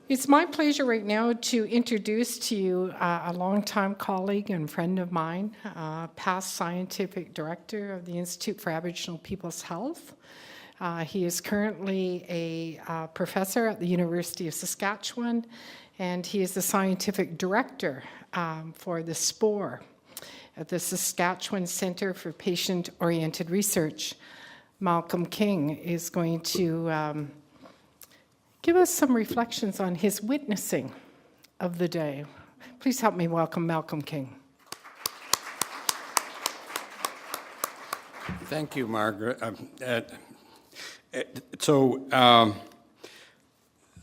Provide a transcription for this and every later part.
It's my pleasure right now to introduce to you a longtime colleague and friend of mine, past scientific director of the Institute for Aboriginal People's Health. He is currently a professor at the University of Saskatchewan, and he is the scientific director for the SPORE at the Saskatchewan Centre for Patient-Oriented Research. Malcolm King is going to give us some reflections on his witnessing of the day. Please help me welcome Malcolm King. Thank you, Margaret.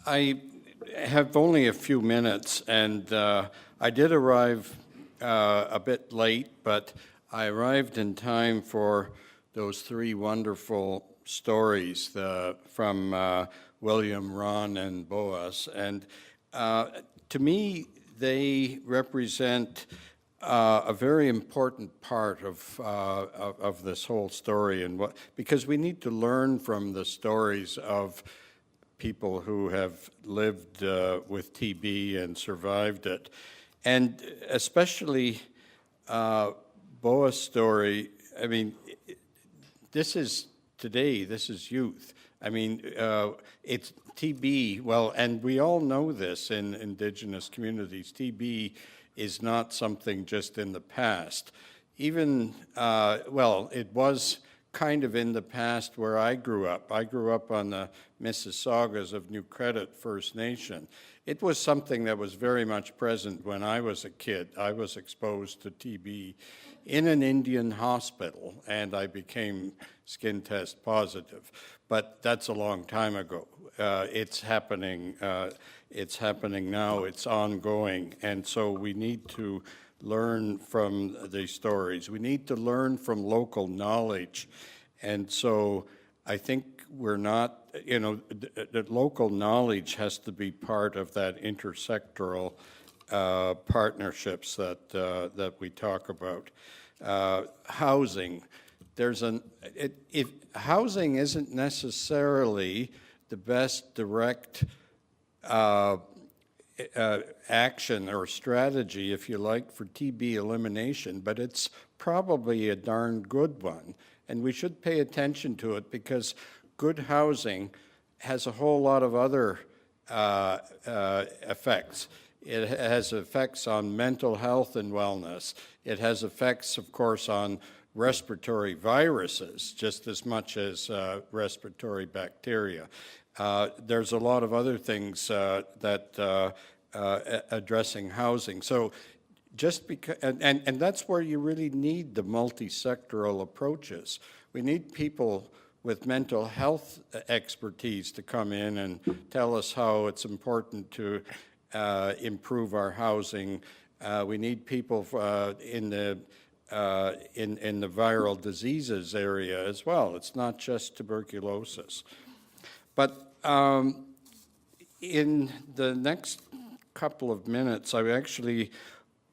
I have only a few minutes, and I did arrive a bit late, but I arrived in time for those three wonderful stories from William, Ron, and Boas. And to me, they represent a very important part of this whole story, and because we need to learn from the stories of people who have lived with TB and survived it, and especially Boas' story. I mean, this is today. This is youth. I mean, it's TB. Well, and we all know this in Indigenous communities. TB is not something just in the past. Even, well, it was kind of in the past where I grew up. I grew up on the Mississaugas of New Credit First Nation. It was something that was very much present when I was a kid. I was exposed to TB in an Indian hospital, and I became skin test positive. But that's a long time ago. It's happening. It's happening now. It's ongoing, and so we need to learn from these stories. We need to learn from local knowledge, and so I think we're not. You know, the local knowledge has to be part of that intersectoral partnerships that we talk about. Housing. If housing isn't necessarily the best direct action or strategy, if you like, for TB elimination, but it's probably a darn good one. And we should pay attention to it because good housing has a whole lot of other effects. It has effects on mental health and wellness. It has effects, of course, on respiratory viruses just as much as respiratory bacteria. There's a lot of other things that addressing housing. So just because, and that's where you really need the multi-sectoral approaches. We need people with mental health expertise to come in and tell us how it's important to improve our housing. We need people in the viral diseases area as well. It's not just tuberculosis. But in the next couple of minutes, I actually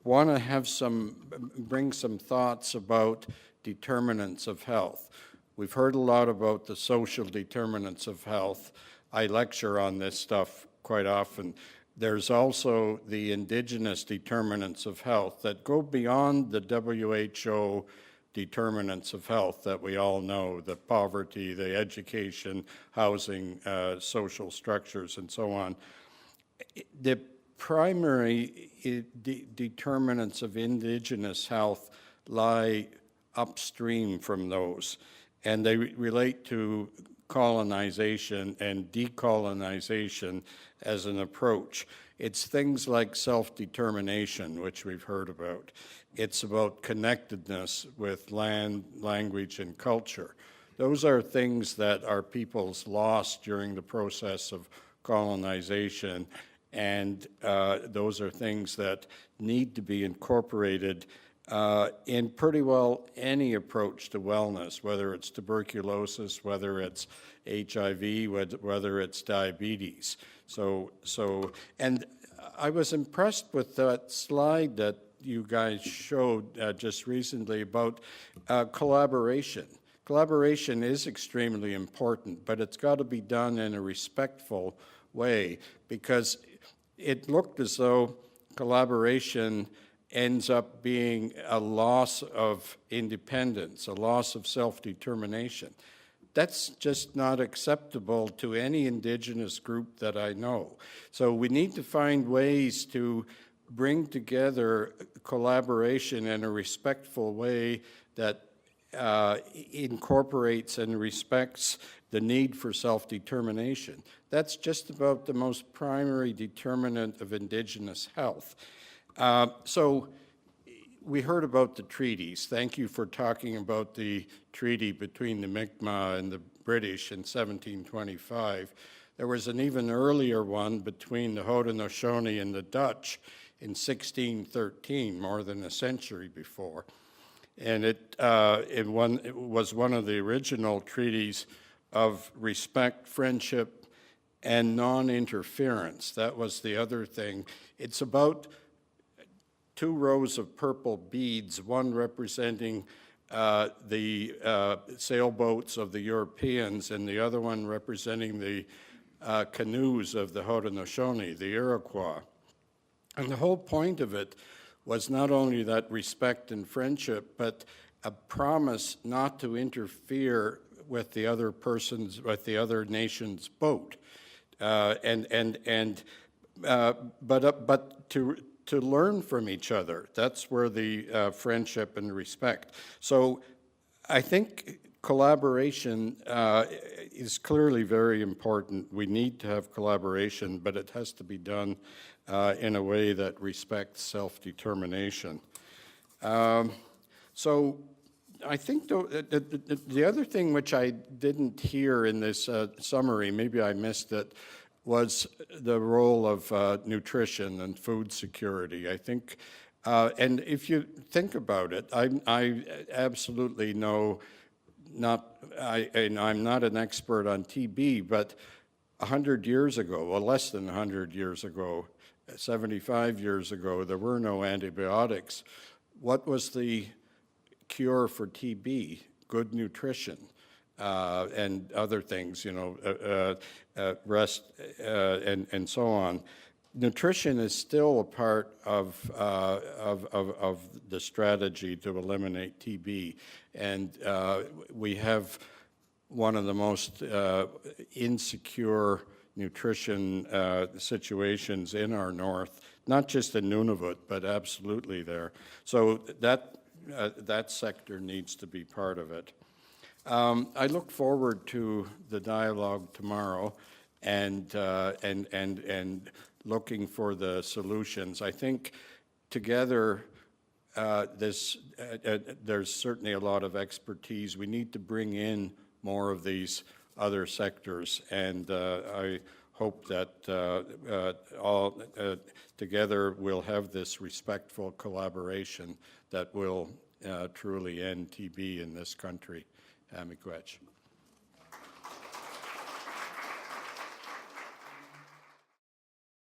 want to bring some thoughts about determinants of health. We've heard a lot about the social determinants of health. I lecture on this stuff quite often. There's also the Indigenous determinants of health that go beyond the WHO determinants of health that we all know, the poverty, the education, housing, social structures, and so on. The primary determinants of Indigenous health lie upstream from those, and they relate to colonization and decolonization as an approach. It's things like self-determination, which we've heard about. It's about connectedness with land, language, and culture. Those are things that our peoples lost during the process of colonization, and those are things that need to be incorporated in pretty well any approach to wellness, whether it's tuberculosis, whether it's HIV, whether it's diabetes. And I was impressed with that slide that you guys showed just recently about collaboration. Collaboration is extremely important, but it's got to be done in a respectful way, because it looked as though collaboration ends up being a loss of independence, a loss of self-determination. That's just not acceptable to any Indigenous group that I know. So we need to find ways to bring together collaboration in a respectful way that incorporates and respects the need for self-determination. That's just about the most primary determinant of Indigenous health. So we heard about the treaties. Thank you for talking about the treaty between the Mi'kmaq and the British in 1725. There was an even earlier one between the Haudenosaunee and the Dutch in 1613, more than a century before. And it was one of the original treaties of respect, friendship, and non-interference. That was the other thing. It's about 2 rows of purple beads, one representing the sailboats of the Europeans and the other one representing the canoes of the Haudenosaunee, the Iroquois. And the whole point of it was not only that respect and friendship, but a promise not to interfere with the other person's, with the other nation's boat, but to learn from each other. That's where the friendship and respect. So I think collaboration is clearly very important. We need to have collaboration, but it has to be done in a way that respects self-determination. So I think the other thing which I didn't hear in this summary, maybe I missed it, was the role of nutrition and food security. I think, and if you think about it, I absolutely know, and I'm not an expert on TB, but 100 years ago, well, less than 100 years ago, 75 years ago, there were no antibiotics. What was the cure for TB? Good nutrition. And other things, you know, rest and so on. Nutrition is still a part of the strategy to eliminate TB, and we have one of the most insecure nutrition situations in our north, not just in Nunavut, but absolutely there. So that sector needs to be part of it. I look forward to the dialogue tomorrow and looking for the solutions. I think together there's certainly a lot of expertise. We need to bring in more of these other sectors, and I hope that all together we'll have this respectful collaboration that will truly end TB in this country. Miigwech.